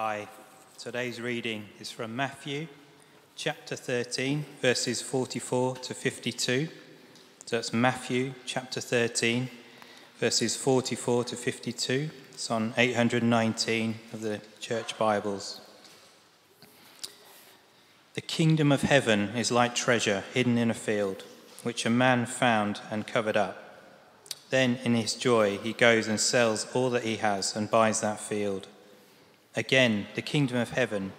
Hi, today's reading is from Matthew chapter 13, verses 44 to 52. So that's Matthew chapter 13, verses 44 to 52. It's on 819 of the church Bibles. The kingdom of heaven is like treasure hidden in a field, which a man found and covered up. Then in his joy he goes and sells all that he has and buys that field. Again, the kingdom of heaven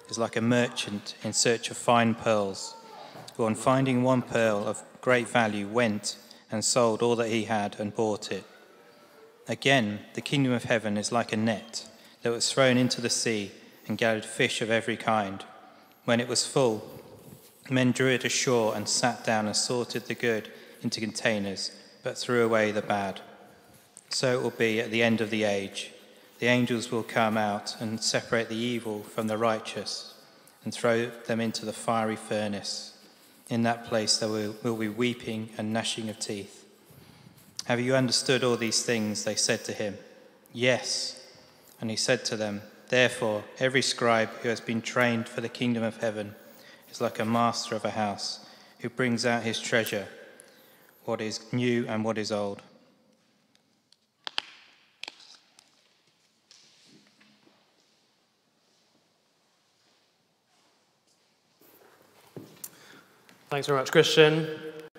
is like a merchant in search of fine pearls, who on finding one pearl of great value went and sold all that he had and bought it. Again, the kingdom of heaven is like a net that was thrown into the sea and gathered fish of every kind. When it was full, men drew it ashore and sat down and sorted the good into containers, but threw away the bad. So it will be at the end of the age. The angels will come out and separate the evil from the righteous and throw them into the fiery furnace. In that place there will be weeping and gnashing of teeth. Have you understood all these things? They said to him. Yes. And he said to them, therefore, every scribe who has been trained for the kingdom of heaven is like a master of a house who brings out his treasure, what is new and what is old. Thanks very much, Christian.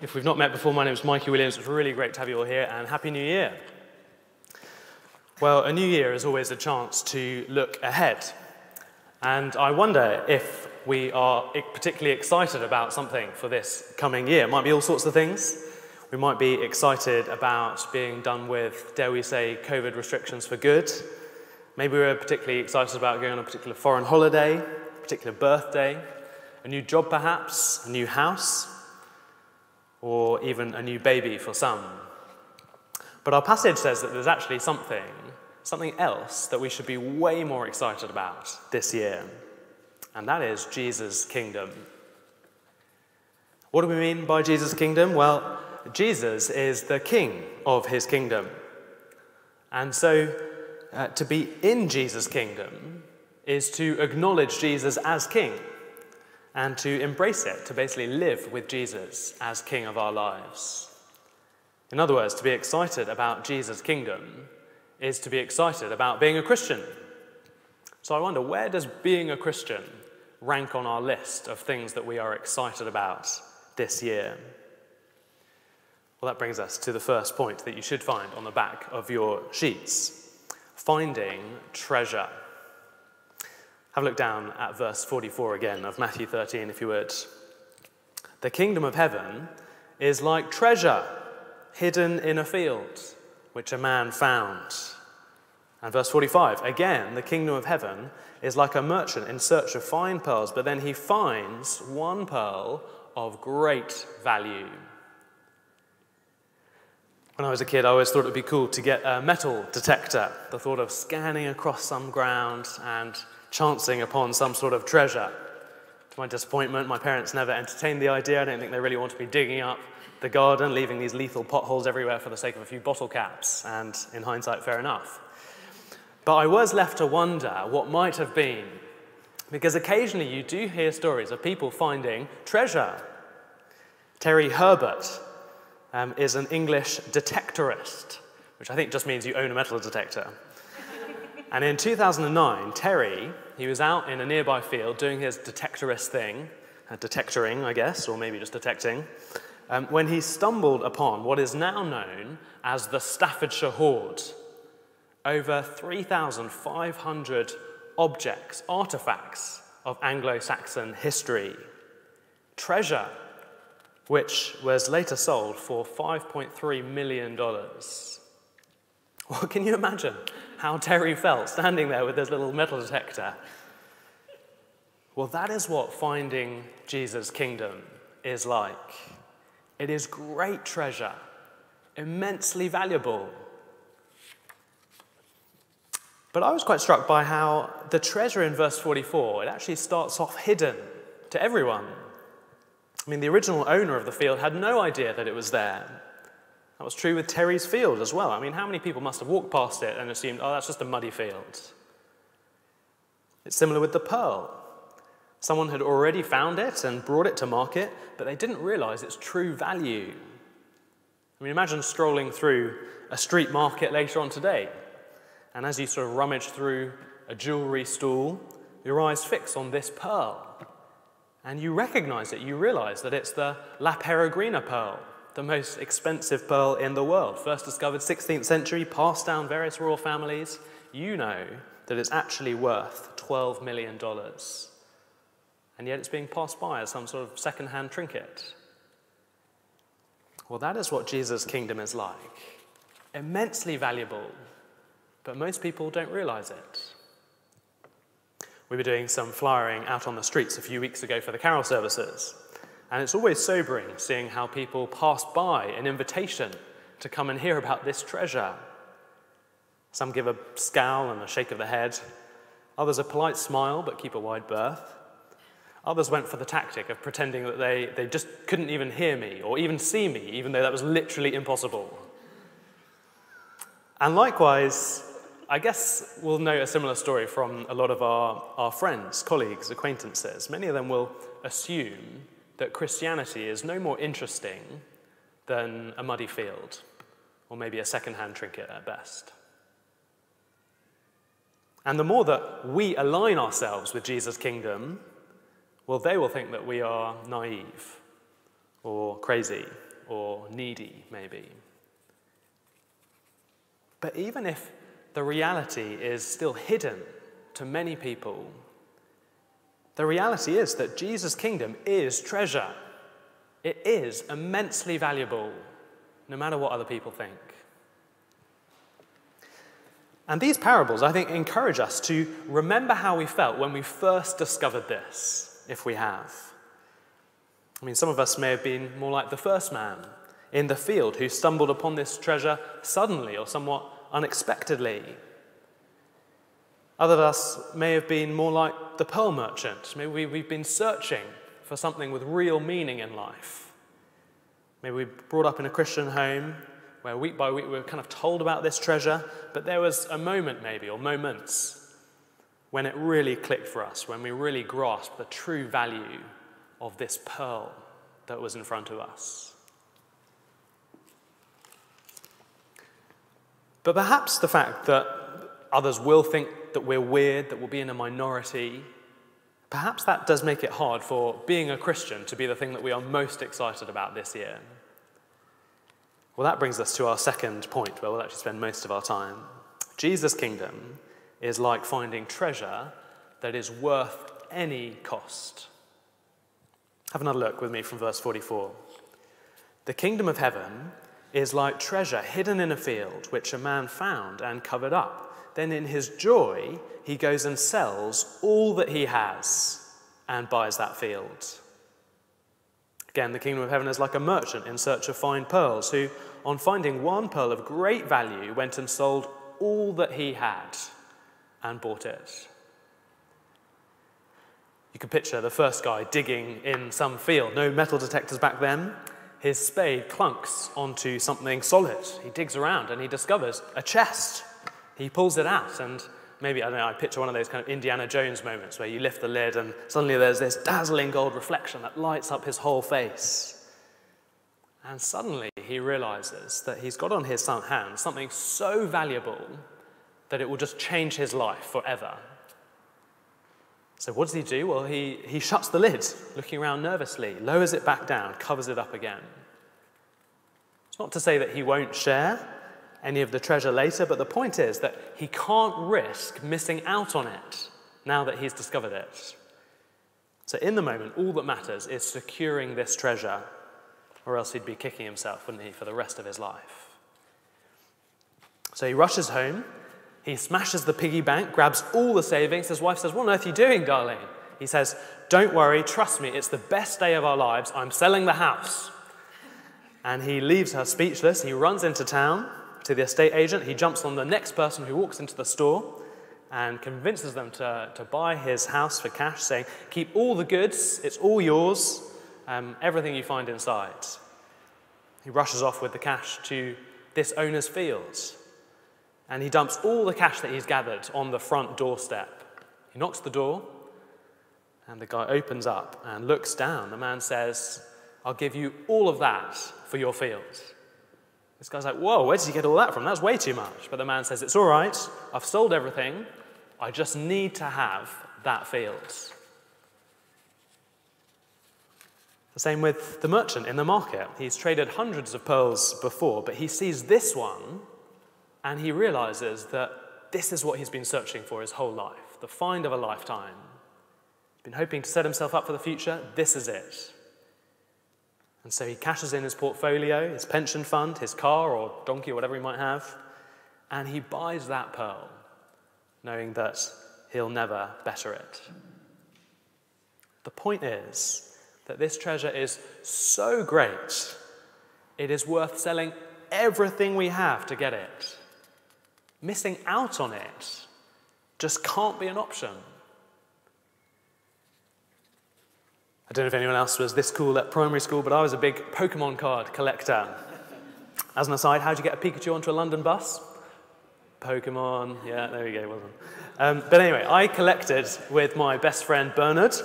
If we've not met before, my name is Mikey Williams. It's really great to have you all here, and Happy New Year. Well, a new year is always a chance to look ahead. And I wonder if we are particularly excited about something for this coming year. It might be all sorts of things. We might be excited about being done with, dare we say, COVID restrictions for good. Maybe we're particularly excited about going on a particular foreign holiday, a particular birthday, a new job perhaps, a new house, or even a new baby for some. But our passage says that there's actually something else that we should be way more excited about this year, and that is Jesus' kingdom. What do we mean by Jesus' kingdom? Well, Jesus is the king of his kingdom. And so to be in Jesus' kingdom is to acknowledge Jesus as king, and to embrace it, to basically live with Jesus as king of our lives. In other words, to be excited about Jesus' kingdom is to be excited about being a Christian. So I wonder, where does being a Christian rank on our list of things that we are excited about this year? Well, that brings us to the first point that you should find on the back of your sheets: finding treasure. Have a look down at verse 44 again of Matthew 13, if you would. The kingdom of heaven is like treasure hidden in a field, which a man found. And verse 45, again, the kingdom of heaven is like a merchant in search of fine pearls, but then he finds one pearl of great value. When I was a kid, I always thought it would be cool to get a metal detector. The thought of scanning across some ground and chancing upon some sort of treasure. To my disappointment, my parents never entertained the idea. I don't think they really wanted me digging up the garden, leaving these lethal potholes everywhere for the sake of a few bottle caps, and in hindsight, fair enough. But I was left to wonder what might have been, because occasionally you do hear stories of people finding treasure. Terry Herbert is an English detectorist, which I think just means you own a metal detector. And in 2009, Terry, he was out in a nearby field doing his detectorist thing, detectoring, I guess, or maybe just detecting, when he stumbled upon what is now known as the Staffordshire Hoard. Over 3,500 objects, artifacts of Anglo-Saxon history. Treasure, which was later sold for $5.3 million. Well, can you imagine how Terry felt standing there with his little metal detector? Well, that is what finding Jesus' kingdom is like. It is great treasure, immensely valuable. But I was quite struck by how the treasure in verse 44, it actually starts off hidden to everyone. I mean, the original owner of the field had no idea that it was there. That was true with Terry's field as well. I mean, how many people must have walked past it and assumed, oh, that's just a muddy field? It's similar with the pearl. Someone had already found it and brought it to market, but they didn't realize its true value. I mean, imagine strolling through a street market later on today, and as you sort of rummage through a jewelry stall, your eyes fix on this pearl, and you recognize it. You realize that it's the La Peregrina pearl, the most expensive pearl in the world, first discovered 16th century, passed down various royal families. You know that it's actually worth $12 million. And yet it's being passed by as some sort of second-hand trinket. Well, that is what Jesus' kingdom is like. Immensely valuable, but most people don't realize it. We were doing some flyering out on the streets a few weeks ago for the carol services, and it's always sobering seeing how people pass by an invitation to come and hear about this treasure. Some give a scowl and a shake of the head. Others a polite smile but keep a wide berth. Others went for the tactic of pretending that they just couldn't even hear me or even see me, even though that was literally impossible. And likewise, I guess we'll know a similar story from a lot of our friends, colleagues, acquaintances. Many of them will assume that Christianity is no more interesting than a muddy field, or maybe a second-hand trinket at best. And the more that we align ourselves with Jesus' kingdom, well, they will think that we are naive, or crazy, or needy, maybe. But even if the reality is still hidden to many people, the reality is that Jesus' kingdom is treasure. It is immensely valuable, no matter what other people think. And these parables, I think, encourage us to remember how we felt when we first discovered this, if we have. I mean, some of us may have been more like the first man in the field who stumbled upon this treasure suddenly or somewhat unexpectedly. Others of us may have been more like the pearl merchant. Maybe we've been searching for something with real meaning in life. Maybe we were brought up in a Christian home where week by week we were kind of told about this treasure, but there was a moment maybe, or moments, when it really clicked for us, when we really grasped the true value of this pearl that was in front of us. But perhaps the fact that others will think that we're weird, that we'll be in a minority, perhaps that does make it hard for being a Christian to be the thing that we are most excited about this year. Well, that brings us to our second point, where we'll actually spend most of our time. Jesus' kingdom is like finding treasure that is worth any cost. Have another look with me from verse 44. The kingdom of heaven is like treasure hidden in a field, which a man found and covered up. Then in his joy, he goes and sells all that he has and buys that field. Again, the kingdom of heaven is like a merchant in search of fine pearls, who, on finding one pearl of great value, went and sold all that he had and bought it. You can picture the first guy digging in some field. No metal detectors back then. His spade clunks onto something solid. He digs around and he discovers a chest. He pulls it out, and maybe, I don't know, I picture one of those kind of Indiana Jones moments where you lift the lid and suddenly there's this dazzling gold reflection that lights up his whole face. And suddenly he realizes that he's got on his hands something so valuable that it will just change his life forever. So what does he do? Well, he shuts the lid, looking around nervously, lowers it back down, covers it up again. It's not to say that he won't share any of the treasure later, but the point is that he can't risk missing out on it now that he's discovered it. So in the moment, all that matters is securing this treasure, or else he'd be kicking himself, wouldn't he, for the rest of his life. So he rushes home, he smashes the piggy bank, grabs all the savings. His wife says, "What on earth are you doing, darling?" He says, "Don't worry, trust me, it's the best day of our lives. I'm selling the house." And he leaves her speechless. He runs into town to the estate agent. He jumps on the next person who walks into the store and convinces them to buy his house for cash, saying, "Keep all the goods, it's all yours, everything you find inside." He rushes off with the cash to this owner's field, and he dumps all the cash that he's gathered on the front doorstep. He knocks the door, and the guy opens up and looks down. The man says, "I'll give you all of that for your field." This guy's like, "Whoa, where did you get all that from? That's way too much." But the man says, "It's all right. I've sold everything. I just need to have that field." The same with the merchant in the market. He's traded hundreds of pearls before, but he sees this one and he realizes that this is what he's been searching for his whole life, the find of a lifetime. He's been hoping to set himself up for the future. This is it. And so he cashes in his portfolio, his pension fund, his car or donkey or whatever he might have, and he buys that pearl, knowing that he'll never better it. The point is that this treasure is so great, it is worth selling everything we have to get it. Missing out on it just can't be an option. I don't know if anyone else was this cool at primary school, but I was a big Pokemon card collector. As an aside, how'd you get a Pikachu onto a London bus? Pokemon, yeah, there we go, well done. But anyway, I collected with my best friend Bernard,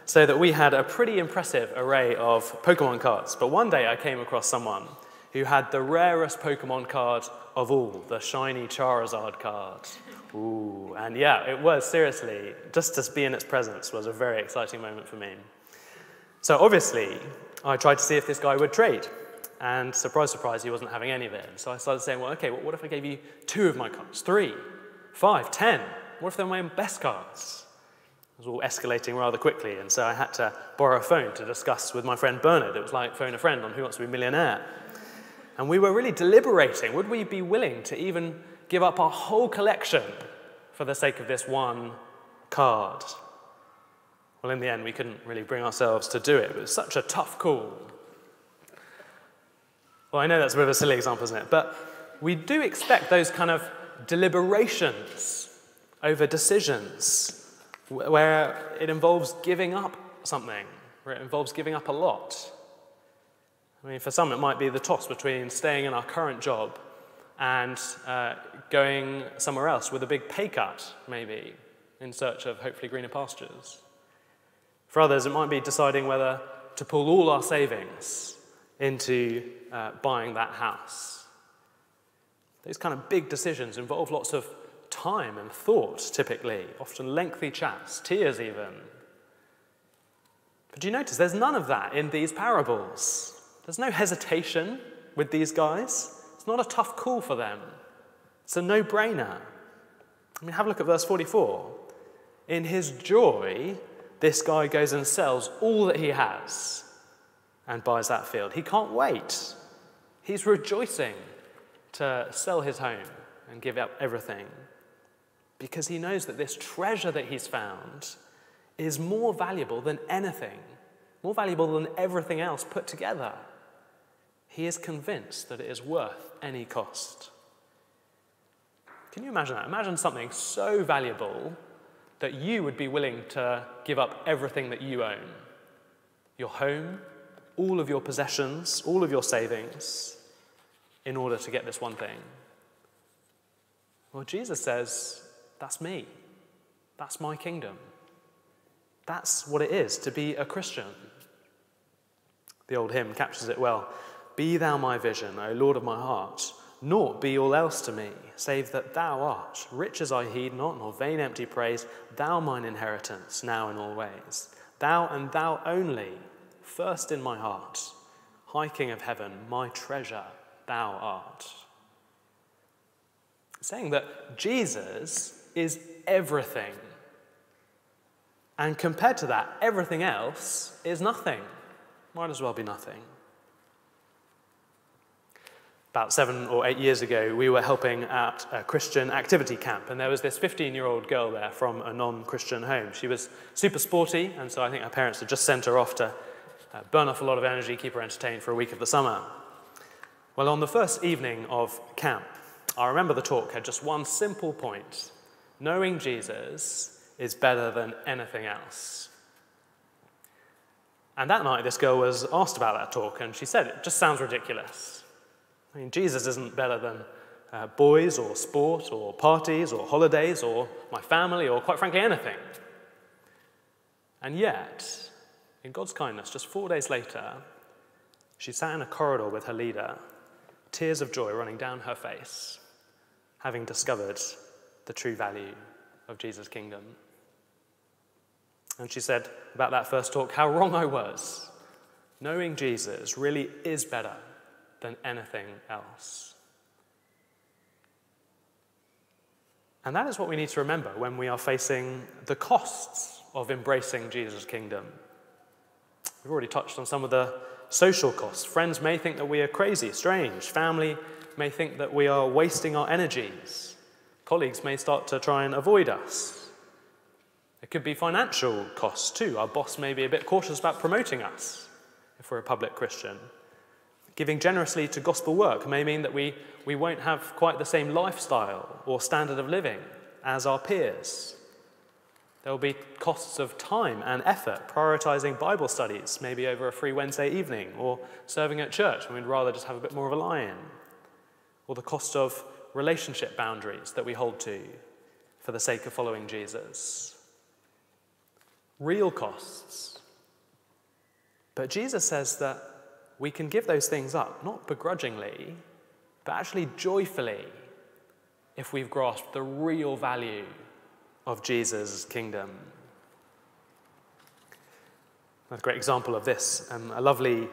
so that we had a pretty impressive array of Pokemon cards. But one day I came across someone who had the rarest Pokemon card of all, the shiny Charizard card. Ooh, and yeah, it was, seriously, just to be in its presence was a very exciting moment for me. So obviously, I tried to see if this guy would trade. And surprise, surprise, he wasn't having any of it. So I started saying, well, okay, what if I gave you 2 of my cards, 3, 5, 10? What if they're my best cards? It was all escalating rather quickly, and so I had to borrow a phone to discuss with my friend Bernard. It was like phone a friend on Who Wants to Be a Millionaire. And we were really deliberating. Would we be willing to even give up our whole collection for the sake of this one card? Well, in the end, we couldn't really bring ourselves to do it. It was such a tough call. Well, I know that's a bit of a silly example, isn't it? But we do expect those kind of deliberations over decisions where it involves giving up something, where it involves giving up a lot. I mean, for some, it might be the toss between staying in our current job and going somewhere else with a big pay cut, maybe, in search of hopefully greener pastures. For others, it might be deciding whether to pull all our savings into buying that house. These kind of big decisions involve lots of time and thought, typically, often lengthy chats, tears even. But do you notice there's none of that in these parables? There's no hesitation with these guys. It's not a tough call for them. It's a no-brainer. I mean, have a look at verse 44. In his joy, this guy goes and sells all that he has and buys that field. He can't wait. He's rejoicing to sell his home and give up everything, because he knows that this treasure that he's found is more valuable than anything, more valuable than everything else put together. He is convinced that it is worth any cost. Can you imagine that? Imagine something so valuable that you would be willing to give up everything that you own. Your home, all of your possessions, all of your savings, in order to get this one thing. Well, Jesus says, that's me. That's my kingdom. That's what it is to be a Christian. The old hymn captures it well. Be thou my vision, O Lord of my heart. Naught be all else to me, save that thou art. Riches I heed not, nor vain empty praise. Thou mine inheritance, now in all ways. Thou and thou only, first in my heart. High King of heaven, my treasure, thou art. Saying that Jesus is everything. And compared to that, everything else is nothing. Might as well be nothing. About 7 or 8 years ago, we were helping at a Christian activity camp, and there was this 15-year-old girl there from a non-Christian home. She was super sporty, and so I think her parents had just sent her off to burn off a lot of energy, keep her entertained for a week of the summer. Well, on the first evening of camp, I remember the talk had just one simple point. Knowing Jesus is better than anything else. And that night, this girl was asked about that talk, and she said, it just sounds ridiculous. I mean, Jesus isn't better than boys or sport or parties or holidays or my family or quite frankly anything. And yet, in God's kindness, just 4 days later, she sat in a corridor with her leader, tears of joy running down her face, having discovered the true value of Jesus' kingdom. And she said about that first talk, how wrong I was. Knowing Jesus really is better than anything else. And that is what we need to remember when we are facing the costs of embracing Jesus' kingdom. We've already touched on some of the social costs. Friends may think that we are crazy, strange. Family may think that we are wasting our energies. Colleagues may start to try and avoid us. It could be financial costs too. Our boss may be a bit cautious about promoting us if we're a public Christian. Giving generously to gospel work may mean that we won't have quite the same lifestyle or standard of living as our peers. There will be costs of time and effort, prioritizing Bible studies, maybe over a free Wednesday evening, or serving at church when we'd rather just have a bit more of a lie-in. Or the cost of relationship boundaries that we hold to for the sake of following Jesus. Real costs. But Jesus says that we can give those things up, not begrudgingly, but actually joyfully, if we've grasped the real value of Jesus' kingdom. A great example of this, a lovely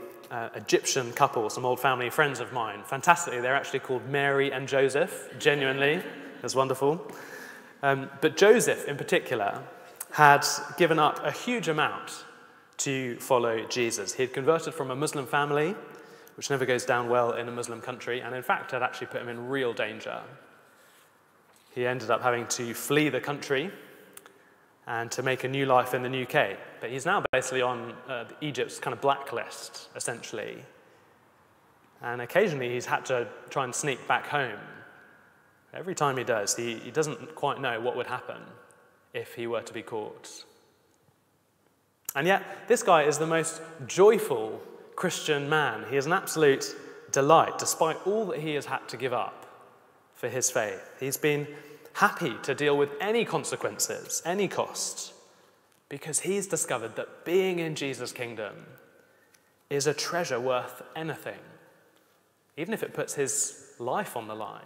Egyptian couple, some old family friends of mine. Fantastically, they're actually called Mary and Joseph, genuinely. That's wonderful. But Joseph, in particular, had given up a huge amount to follow Jesus. He had converted from a Muslim family, which never goes down well in a Muslim country, and in fact had actually put him in real danger. He ended up having to flee the country and to make a new life in the UK. But he's now basically on Egypt's kind of blacklist, essentially. And occasionally he's had to try and sneak back home. Every time he does, he doesn't quite know what would happen if he were to be caught. And yet, this guy is the most joyful Christian man. He is an absolute delight, despite all that he has had to give up for his faith. He's been happy to deal with any consequences, any cost, because he's discovered that being in Jesus' kingdom is a treasure worth anything, even if it puts his life on the line.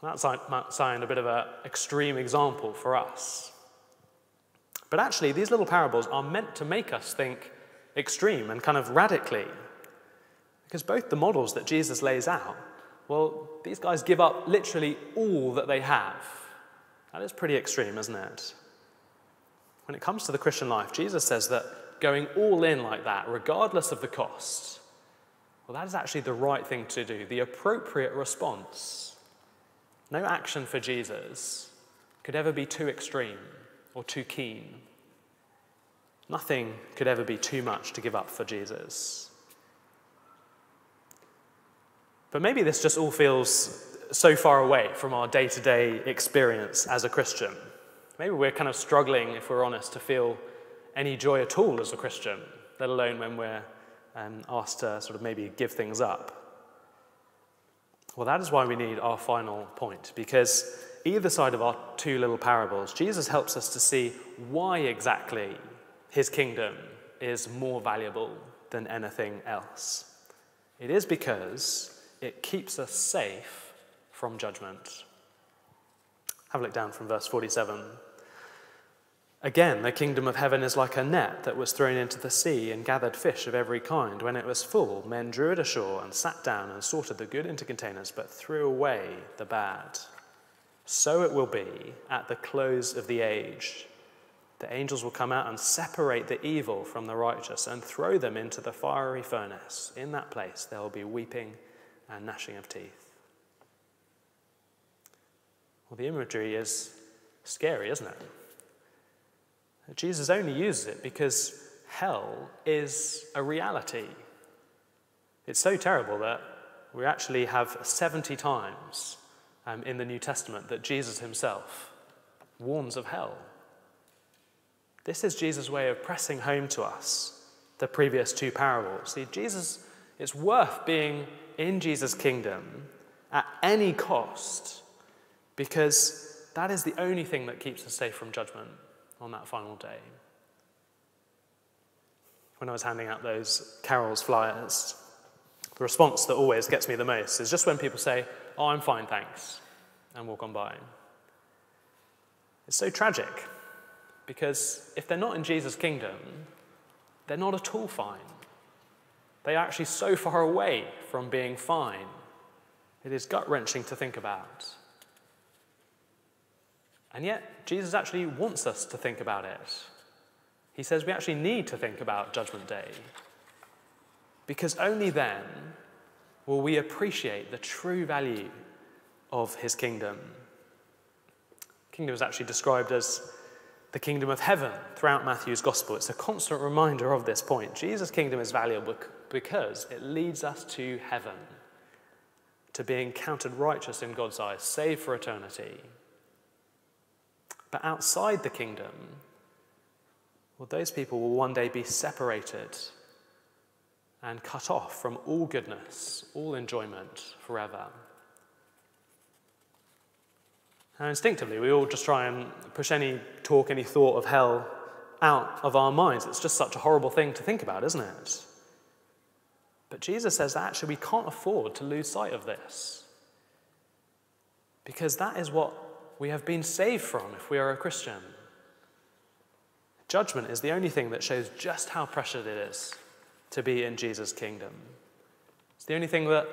That might sound a bit of an extreme example for us. But actually, these little parables are meant to make us think extreme and kind of radically. Because both the models that Jesus lays out, well, these guys give up literally all that they have. That is pretty extreme, isn't it? When it comes to the Christian life, Jesus says that going all in like that, regardless of the cost, well, that is actually the right thing to do, the appropriate response. No action for Jesus could ever be too extreme or too keen. Nothing could ever be too much to give up for Jesus. But maybe this just all feels so far away from our day-to-day experience as a Christian. Maybe we're kind of struggling, if we're honest, to feel any joy at all as a Christian, let alone when we're asked to sort of maybe give things up. Well, that is why we need our final point, because either side of our two little parables, Jesus helps us to see why exactly his kingdom is more valuable than anything else. It is because it keeps us safe from judgment. Have a look down from verse 47. Again, the kingdom of heaven is like a net that was thrown into the sea and gathered fish of every kind. When it was full, men drew it ashore and sat down and sorted the good into containers, but threw away the bad. So it will be at the close of the age. The angels will come out and separate the evil from the righteous and throw them into the fiery furnace. In that place there will be weeping and gnashing of teeth. Well, the imagery is scary, isn't it? Jesus only uses it because hell is a reality. It's so terrible that we actually have 70 times in the New Testament that Jesus himself warns of hell. This is Jesus' way of pressing home to us the previous two parables. See, Jesus, it's worth being in Jesus' kingdom at any cost, because that is the only thing that keeps us safe from judgment on that final day. When I was handing out those carols flyers, the response that always gets me the most is just when people say, "Oh, I'm fine, thanks," and walk on by. It's so tragic, because if they're not in Jesus' kingdom, they're not at all fine. They are actually so far away from being fine. It is gut-wrenching to think about. And yet, Jesus actually wants us to think about it. He says we actually need to think about Judgment Day, because only then will we appreciate the true value of his kingdom. Kingdom is actually described as the kingdom of heaven throughout Matthew's gospel. It's a constant reminder of this point. Jesus' kingdom is valuable because it leads us to heaven, to being counted righteous in God's eyes, saved for eternity. But outside the kingdom, well, those people will one day be separated and cut off from all goodness, all enjoyment forever. And instinctively, we all just try and push any talk, any thought of hell out of our minds. It's just such a horrible thing to think about, isn't it? But Jesus says that actually we can't afford to lose sight of this, because that is what we have been saved from if we are a Christian. Judgment is the only thing that shows just how precious it is to be in Jesus' kingdom. It's the only thing that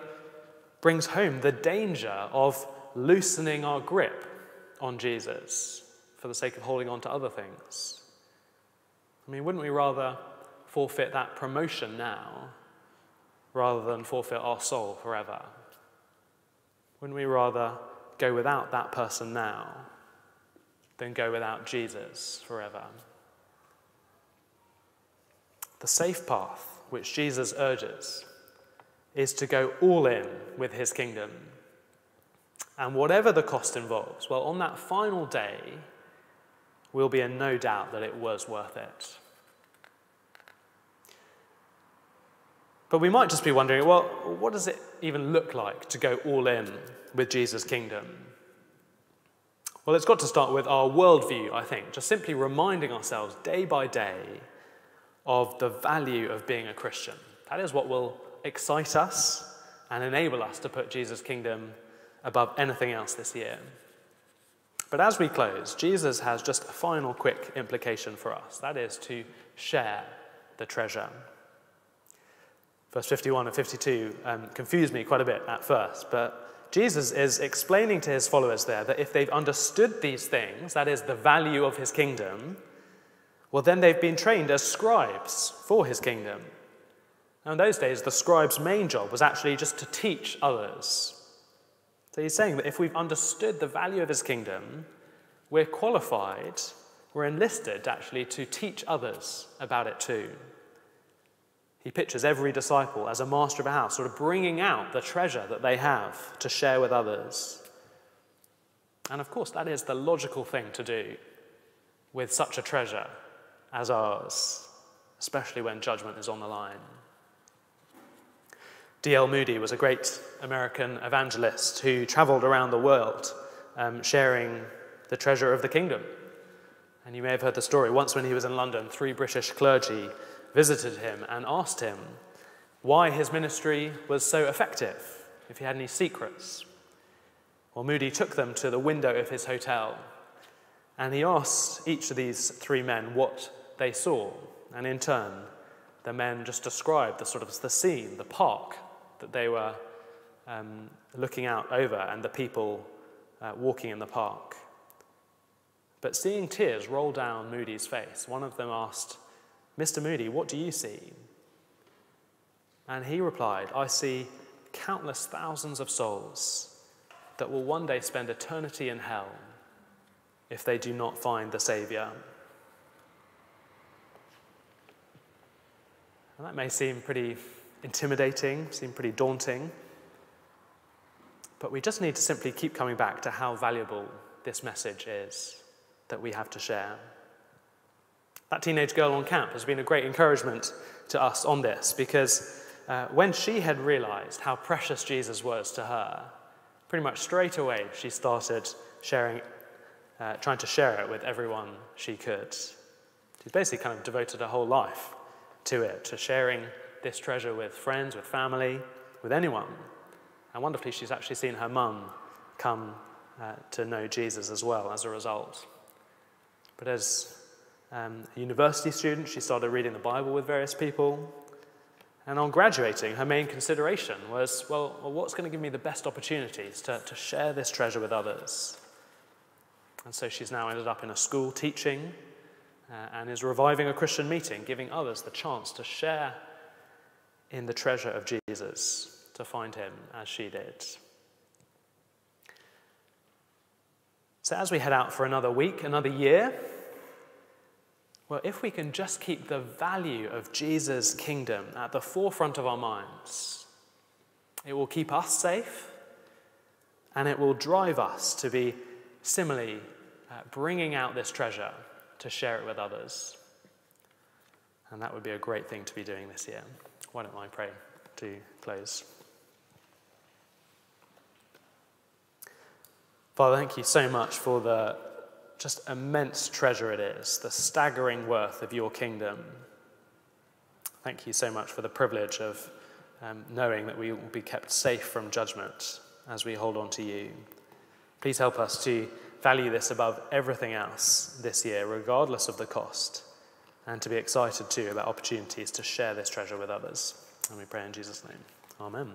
brings home the danger of loosening our grip on Jesus for the sake of holding on to other things. I mean, wouldn't we rather forfeit that promotion now rather than forfeit our soul forever? Wouldn't we rather go without that person now than go without Jesus forever? The safe path which Jesus urges is to go all in with his kingdom. And whatever the cost involves, well, on that final day, we'll be in no doubt that it was worth it. But we might just be wondering, well, what does it even look like to go all in with Jesus' kingdom? Well, it's got to start with our worldview, I think, just simply reminding ourselves day by day of the value of being a Christian. That is what will excite us and enable us to put Jesus' kingdom above anything else this year. But as we close, Jesus has just a final quick implication for us. That is to share the treasure. Verse 51 and 52 confused me quite a bit at first, but Jesus is explaining to his followers there that if they've understood these things, that is the value of his kingdom, well, then they've been trained as scribes for his kingdom. Now, in those days, the scribe's main job was actually just to teach others. So he's saying that if we've understood the value of his kingdom, we're qualified, we're enlisted actually to teach others about it too. He pictures every disciple as a master of a house, sort of bringing out the treasure that they have to share with others. And of course, that is the logical thing to do with such a treasure as ours, especially when judgment is on the line. D.L. Moody was a great American evangelist who traveled around the world sharing the treasure of the kingdom. And you may have heard the story. Once when he was in London, 3 British clergy visited him and asked him why his ministry was so effective, if he had any secrets. Well, Moody took them to the window of his hotel, and he asked each of these 3 men what they saw. And in turn, the men just described the scene, the park that they were looking out over, and the people walking in the park. But seeing tears roll down Moody's face, one of them asked, "Mr. Moody, what do you see?" And he replied, "I see countless thousands of souls that will one day spend eternity in hell if they do not find the Saviour." And that may seem pretty intimidating, seem pretty daunting, but we just need to simply keep coming back to how valuable this message is that we have to share. That teenage girl on camp has been a great encouragement to us on this, because when she had realized how precious Jesus was to her, pretty much straight away she started trying to share it with everyone she could. She's basically kind of devoted her whole life to it, to sharing this treasure with friends, with family, with anyone. And wonderfully, she's actually seen her mum come to know Jesus as well as a result. But as a university student, she started reading the Bible with various people. And on graduating, her main consideration was, well, what's going to give me the best opportunities to share this treasure with others? And so she's now ended up in a school teaching and is reviving a Christian meeting, giving others the chance to share in the treasure of Jesus, to find him as she did. So as we head out for another week, another year, well, if we can just keep the value of Jesus' kingdom at the forefront of our minds, it will keep us safe, and it will drive us to be similarly bringing out this treasure to share it with others. And that would be a great thing to be doing this year. Why don't I pray to close? Father, thank you so much for the just immense treasure it is, the staggering worth of your kingdom. Thank you so much for the privilege of knowing that we will be kept safe from judgment as we hold on to you. Please help us to value this above everything else this year, regardless of the cost, and to be excited too about opportunities to share this treasure with others. And we pray in Jesus' name. Amen.